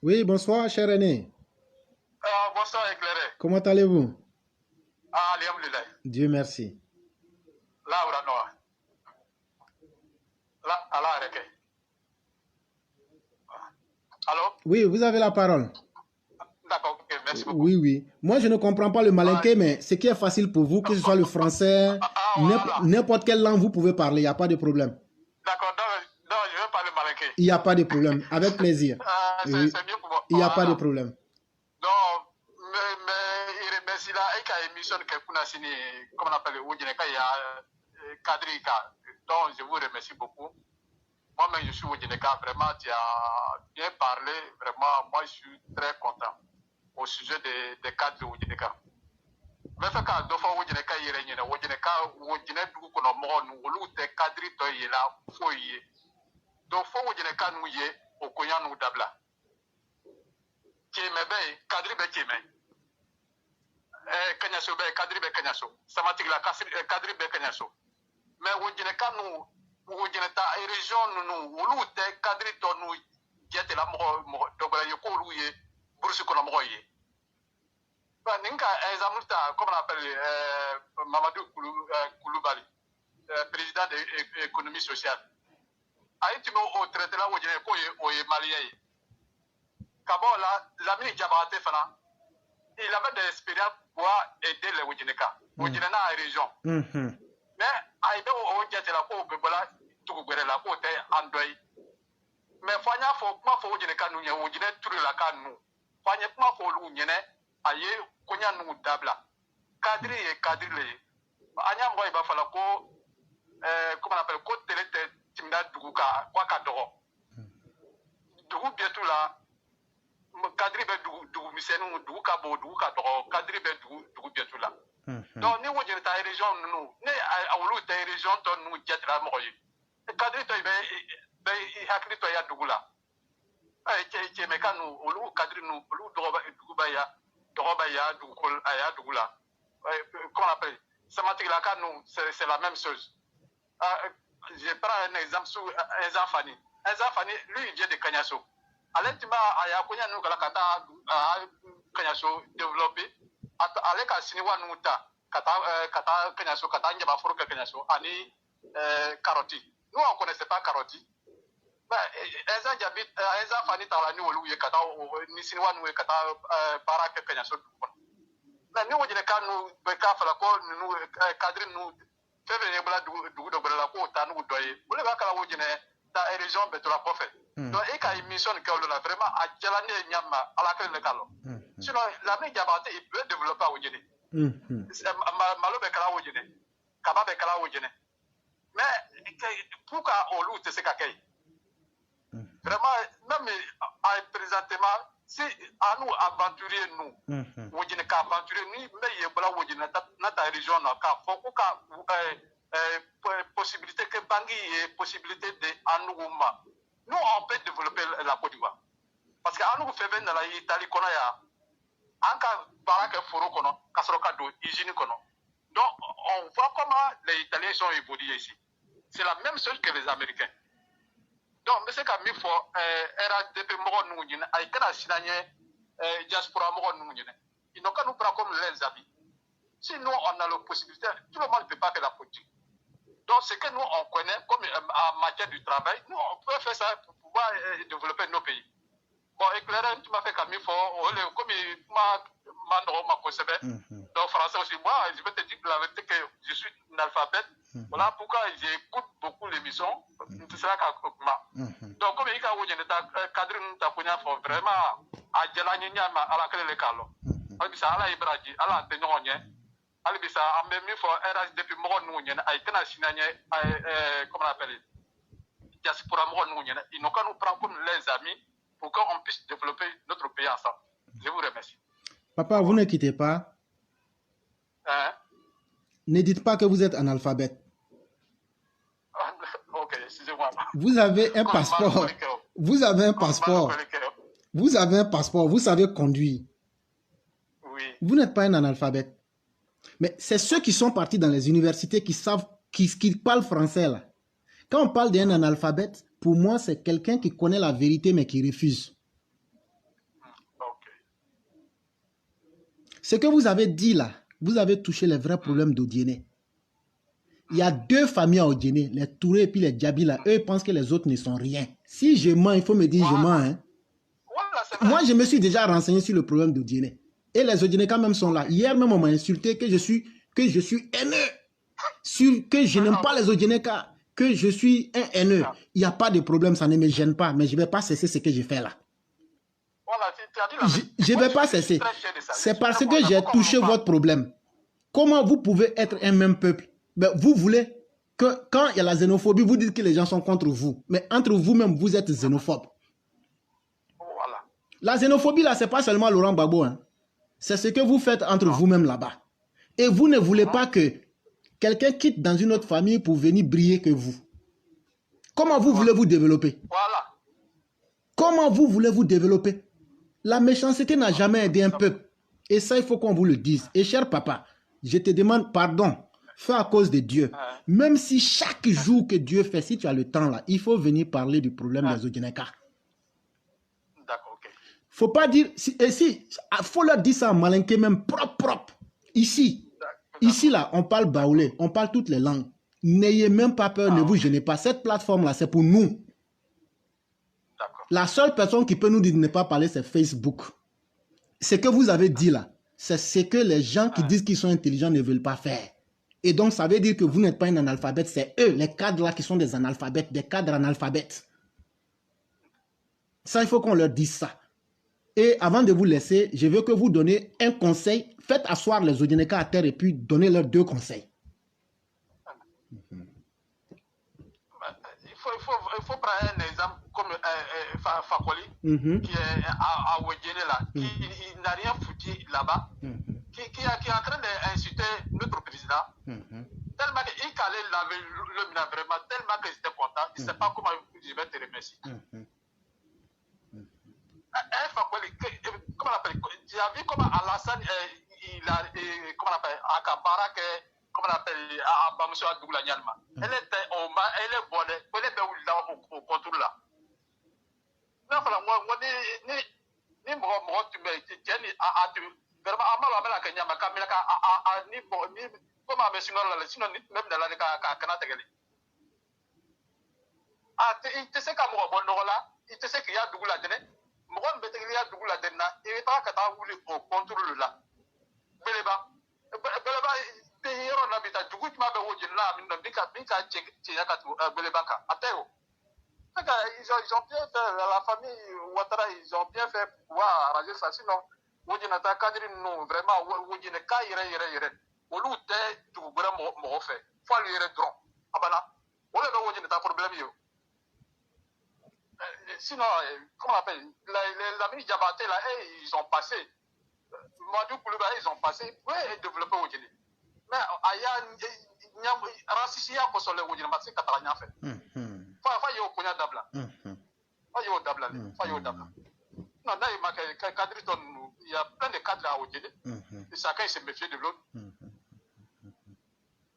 Oui, bonsoir, cher René. Bonsoir, éclairé. Comment allez-vous? Ah, Alhamdulillah. Dieu merci. Laura Noah. Là, Allah arrêté. Allô? Oui, vous avez la parole. D'accord, ok, merci beaucoup. Oui, oui. Moi, je ne comprends pas le Ah, malinqué, mais ce qui est facile pour vous, que ce soit le français, voilà. n'importe quelle langue, vous pouvez parler, il n'y a pas de problème. D'accord, donc, je vais parler malinqué. Il n'y a pas de problème, avec plaisir. Oui, C'est mieux pour moi. il n'y a pas de Voilà. problème. Donc, il remercie là, et qu'il émission que Kuna Sini, comment on appelle, Oudjineka, il y a Kadrika. Donc, je vous remercie beaucoup. Moi-même, je suis Oudjineka. Vraiment, tu as bien parlé. Vraiment, moi, je suis très content au sujet des cadres de Oudjineka. Mais fait ka dɔ fɔ Wojineka yɛrɛ ɲɛna Wojinɛ dugu kɔnɔ mɔgɔ nu olu tɛ kadiri tɔ ye la foyi ye donc fo Wojineka n'u ye o koɲa n'u dabila cɛmɛ bɛ yen kadiri bɛ cɛmɛ kaɲaso bɛ yen kadiri bɛ kaɲaso samatigila kadiri bɛ kaɲaso mais Wojineka n'u Wojinɛta région ninnu olu tɛ kadiri tɔ n'u jɛtela mɔgɔ dɔgɔya ye k'olu ye burusi kɔnɔ mɔgɔ ye. Ninka exemple ta, comment on appelle Mamadou Koulibaly, président de l'économie sociale. Aïtimo au traité là où il est malien. Kabo la mini Diabaté Fana, il avait des expériences pour aider les Wodjineka. Wodjinena à la région. Mais Aïdo au Diaté la peau, Bebola, Tougoubere la peau, Andoy. Mais Fanya faut comment faut Wodjineka nous, Wodjine tout la can nous. Fanya comment faut l'ounienne. Aye konya nu dabla cadre et cadre le anya mo iba fala ko comment on appelle ko télé timda duguka kwa ka dogo dugu bietu la cadre be dugu misenu duguka bo duguka dogo cadre be dugu bietu la donc ni wo jere ta région nu ne awulu ta région to nu jetra mo yi cadre to be hakri to ya dugula ay che mekanu olu cadre nu olu dugu ba ya Dorobaya, Dougol, Aya, Dougula. Comment on appelle Samatigilaka, nous, c'est la même chose. Je prends un exemple sur Eza Fani. Eza Fani, lui, il vient de Kanyaso. Allentima, Aya Konya, nous, Galakata, Kanyaso développé. Aleka Siniwa, nous, Kata Kanyaso, Kata Nyabaforo Kanyaso, Ani Karoti. Nous, on ne connaissait pas Karoti. Eza jabit eza fani tawala ni wolu ye kata ni sinwa nu ye kata para ke kenya so na ni wojine kanu be ka fala ko nu cadre nu febe ne bla du do bla ko ta nu doye wole ba kala wojine ta région be to la prophète donc e ka mission ke wala vraiment a jala ne nyama ala ke le kalo sinon la ne jabate il peut développer wojine malo be kala wojine kaba be kala wojine mais pourquoi olu te se ka kay vraiment, même présentement, si à nous aventuriers, nous, vous dites qu'aventurier, nous, mais il y a notre région, il y a possibilité que Bangui ait possibilité de Anouma. Nous, on peut développer la Côte d'Ivoire. Parce qu'à nous, fait venir dans l'Italie, qu'on a un cas baraka foro kono, kasroka do, hygiène kono. Donc, on voit comment les Italiens sont évolués ici. C'est la même chose que les Américains. Donc, monsieur Kamifo, RADP Moro Nounine, Aïkana Sinanye, Diaspora Moro Nounine. Ils n'ont qu'à nous prendre comme les amis. Si nous, on a la possibilité, tout le monde ne peut pas faire la politique. Donc, ce que nous, on connaît, comme en matière du travail, nous, on peut faire ça pour pouvoir développer nos pays. Bon, éclairé, tu m'as fait Kamifo, comme ma concevait. Donc, français aussi, moi, je vais te dire la vérité que je suis analphabète. Voilà pourquoi j'écoute beaucoup l'émission. C'est ça donc, comme il y a un cadre de vraiment, à Jalani, à la clé de Calo. Albisa, à la Ibradi, à la Ténogne, Albisa, à même fois, RS depuis Moronouien, à Itana Sinanye, comment on appelle Diaspora Moronouien. Ils n'ont qu'à nous prendre comme les amis pour qu'on puisse développer notre pays ensemble. Je vous remercie. Papa, vous ne quittez pas. Hein? Ne dites pas que vous êtes analphabète. Ok, excusez-moi. Vous avez un passeport. Vous avez un passeport. Vous avez un passeport. Vous savez conduire. Oui. Vous n'êtes pas un analphabète. Mais c'est ceux qui sont partis dans les universités qui savent, qui parlent français là. Quand on parle d'un analphabète, pour moi, c'est quelqu'un qui connaît la vérité mais qui refuse. Ce que vous avez dit là, vous avez touché les vrais problèmes d'Odiéné. Il y a deux familles à Odiéné, les Touré et puis les Djabi là. Eux pensent que les autres ne sont rien. Si je mens, il faut me dire je mens. Hein. Moi, je me suis déjà renseigné sur le problème d'Odiéné. Et les Odiéné quand même sont là. Hier même, on m'a insulté que je suis haineux. Que je n'aime pas les Odiéné, que je suis un haineux. Il n'y a pas de problème, ça ne me gêne pas. Mais je ne vais pas cesser ce que je fais là. Je ne vais pas cesser. C'est parce que j'ai touché votre problème. Comment vous pouvez être un même peuple? Ben, vous voulez que quand il y a la xénophobie, vous dites que les gens sont contre vous. Mais entre vous-même, vous êtes xénophobe. La xénophobie, là, ce n'est pas seulement Laurent Gbagbo. Hein. C'est ce que vous faites entre vous-même là-bas. Et vous ne voulez pas que quelqu'un quitte dans une autre famille pour venir briller que vous. Comment vous voulez vous développer? Comment vous voulez vous développer? La méchanceté n'a jamais aidé un peuple. Et ça, il faut qu'on vous le dise. Et cher papa, je te demande pardon. Fais à cause de Dieu. Même si chaque jour que Dieu fait, si tu as le temps là, il faut venir parler du problème des Odineka. D'accord, ok. Faut pas dire... faut leur dire ça en malinqué même propre. Ici, là, on parle baoulé, on parle toutes les langues. N'ayez même pas peur, ne vous gênez pas. Cette plateforme-là, c'est pour nous. La seule personne qui peut nous dire de ne pas parler, c'est Facebook. Ce que vous avez dit là, c'est ce que les gens qui disent qu'ils sont intelligents ne veulent pas faire. Et donc, ça veut dire que vous n'êtes pas un analphabète, c'est eux, les cadres là, qui sont des analphabètes, des cadres analphabètes. Ça, il faut qu'on leur dise ça. Et avant de vous laisser, je veux que vous donniez un conseil. Faites asseoir les Odineka à terre et puis donnez-leur 2 conseils. Il faut prendre un exemple comme Fakoli, qui est à Ouedjene là, qui n'a rien foutu là-bas, qui est en train d'insulter notre président, tellement qu'il calait le mina vraiment, tellement qu'il était content, il ne sait pas comment je vais te remercier. Un Fakoli, comment on appelle, tu as vu comment Alassane, il a, comment on appelle, à Kabara, comment on appelle, à Bamusou Adoula Nyalma. Elle est bonne, elle est là au contour là. Non, voilà, moi, ni moi, tu me dis, vraiment, à mal, à la Kenya, ma caméra, ni comment me sinon, même dans la Canada. Ah, tu sais qu'à moi, bon, là, il te sait qu'il y a Dougla Dene. Moi, je vais te dire Dougla Dene, il est pas qu'à t'enrouler au contour là. Beleba, on habite à Djougou, tu m'as dit là, Bika, Belebanka, Ateo. Ils ont bien fait, la famille Ouattara, ils ont bien fait pour pouvoir arranger ça. Sinon, Wodjinata Kadri, non, vraiment, Wodjineka, ire. Oloute, tu vraiment m'en fait. Faut lui redron. Abana, on a Wodjinata problème. Sinon, comment on appelle, les amis Diabaté, là, ils ont passé. Madou Kouliba, ils ont passé, oui, développer Wodjine. Mais Aya, Rassisia, pour se le Wodjine, c'est Katarania fait. Fayo Konya Dabla. Fayo Dabla. Non, là, il y a plein de cadres à Wodjine. Et chacun se méfie de l'autre.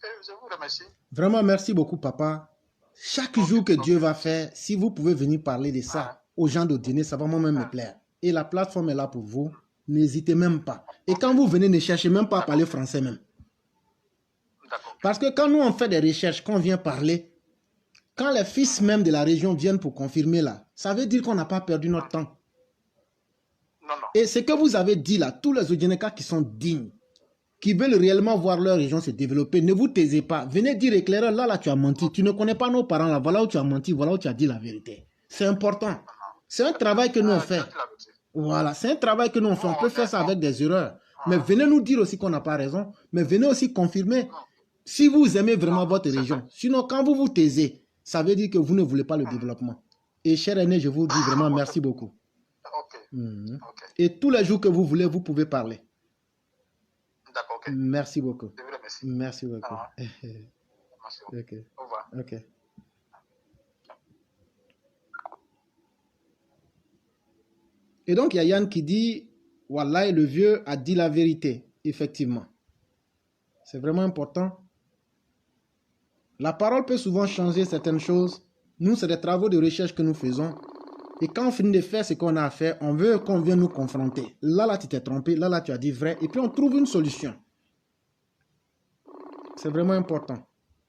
Je vous remercie. Vraiment, merci beaucoup, papa. Chaque jour que Dieu va faire, si vous pouvez venir parler de ça aux gens d'Odjine, ça va moi-même me plaire. Et la plateforme est là pour vous. N'hésitez même pas. Et quand vous venez, ne cherchez même pas à parler français même. Parce que quand nous on fait des recherches, qu'on vient parler, quand les fils même de la région viennent pour confirmer là, ça veut dire qu'on n'a pas perdu notre temps. Et ce que vous avez dit là, tous les Odjeneka qui sont dignes, qui veulent réellement voir leur région se développer, ne vous taisez pas. Venez dire éclaireur, là tu as menti. Tu ne connais pas nos parents là, voilà où tu as menti, voilà où tu as dit la vérité. C'est important. C'est un travail que nous on fait. Voilà, c'est un travail que nous on fait. On peut faire ça avec des erreurs. Mais venez nous dire aussi qu'on n'a pas raison. Mais venez aussi confirmer si vous aimez vraiment votre région. Sinon, quand vous vous taisez, ça veut dire que vous ne voulez pas le développement. Et cher aîné, je vous dis vraiment merci beaucoup. Et tous les jours que vous voulez, vous pouvez parler. D'accord, ok. Merci beaucoup. Je vous remercie. Merci beaucoup. Merci. Ok. Au revoir. Ok. Et donc, il y a Yann qui dit, Wallah, le vieux a dit la vérité. Effectivement. C'est vraiment important. La parole peut souvent changer certaines choses. Nous, c'est des travaux de recherche que nous faisons. Et quand on finit de faire ce qu'on a à faire, on veut qu'on vienne nous confronter. Là, tu t'es trompé. Là, tu as dit vrai. Et puis, on trouve une solution. C'est vraiment important.